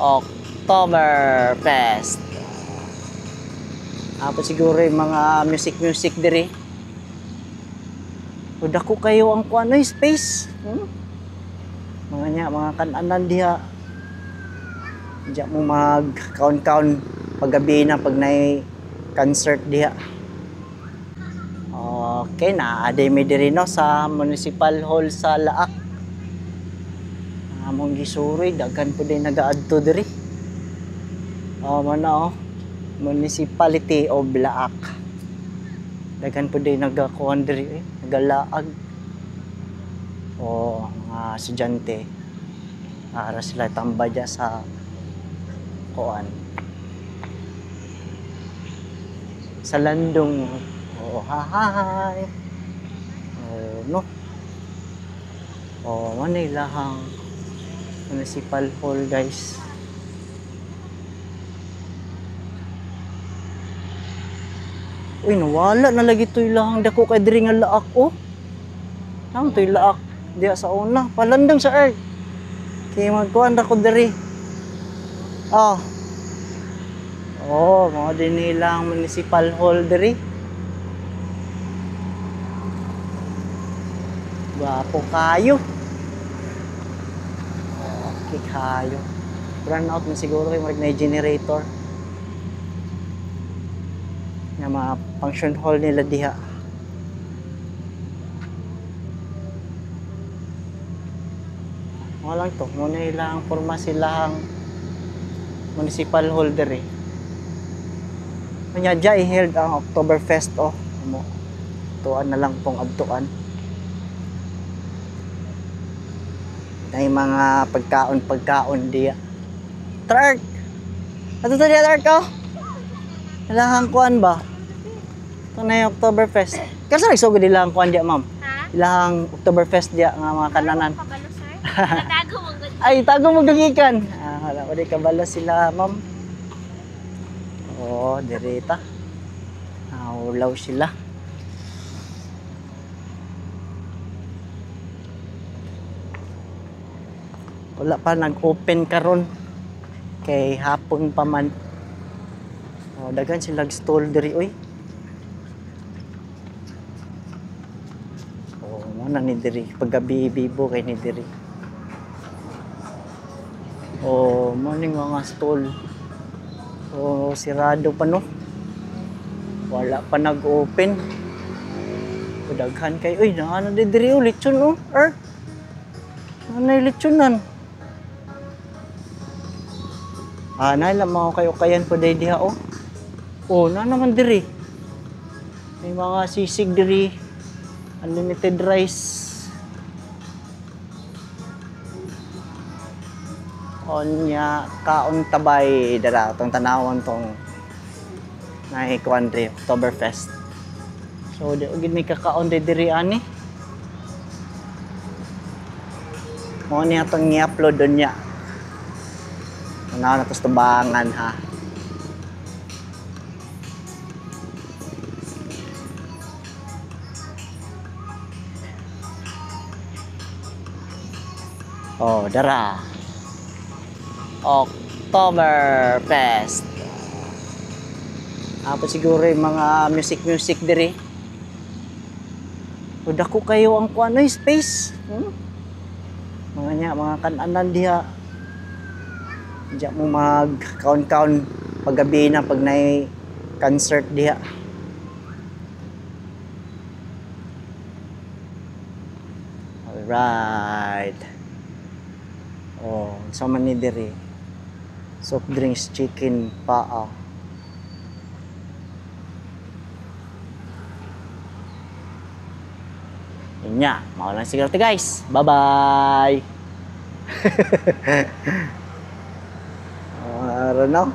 Oktoberfest. Apo siguro yung mga music diri. Uda ko kayo ang kuano space. Mga kananan diha. Diya mo mag count paggabi na pag nay concert diha. Okay, naaday mi diri no sa Municipal Hall sa Laak. Among gisuroy daghan po din nagaadto diri. Mana Municipality of Laak. Daghan po din nagakuan diri nagalaag. Mga estudyante para sila tambay dya sa kuan sa landong. Hi. No. Manilahang Municipal Hall, guys. Uy, nawala na lagi to ilahang dako kay diri nga Laak. Nang to Laak diya sa una, palandang sa earth. Kaya magkuhan ako diri. Mga din nilang Municipal Hall diri. Gwapo kayo. Okay kayo. Run out na siguro kayo mag generator. Nga mga function hall nila diha. Lang to, muna ilang forma silang municipal holder eh. Kanya dya i-held ang Oktoberfest tuan na lang pong abtuan. Na yung mga pagkaon diya. Trark! Ato to diya Trark Ilahang kuan ba? Ito na yung Oktoberfest. Kasi nagsugod ilahang kuan diya ma'am? Ilahang Oktoberfest diya nga mga kananan. Ay, tago mo gagikan. Wala ko di kabalo sila, ma'am. Direta. Ulaw sila. Wala pa nag-open karon. Kay hapon pa man. Daghan sila stall diri oy. Mana ni diri paggabi bibo kay ni diri. Morning mga stall. Sirado pa no. Wala pa nag-open. Daghan kay uy, na diri lechon Nanay lechonan. Naila mga kayo kayan po day diha na naman diri. May mga sisig diri. Unlimited rice. Kaon tabay dara tong tanawon tong naikuan diri Oktoberfest. So di gid may kakaon diri ani. Mo ni atong i-upload don nya. Na tos tubangan ha. Dara. Oktoberfest. Apo siguro yung mga music diri. Uda ko kayo ang kuano space. Mga kananan diha. Diya mo mag count paggabi na pag nay concert diha. Alright. Sama ni diri. Soft drinks, chicken, paa. Yun nga. Makalang siguro guys. Bye-bye. I don't know.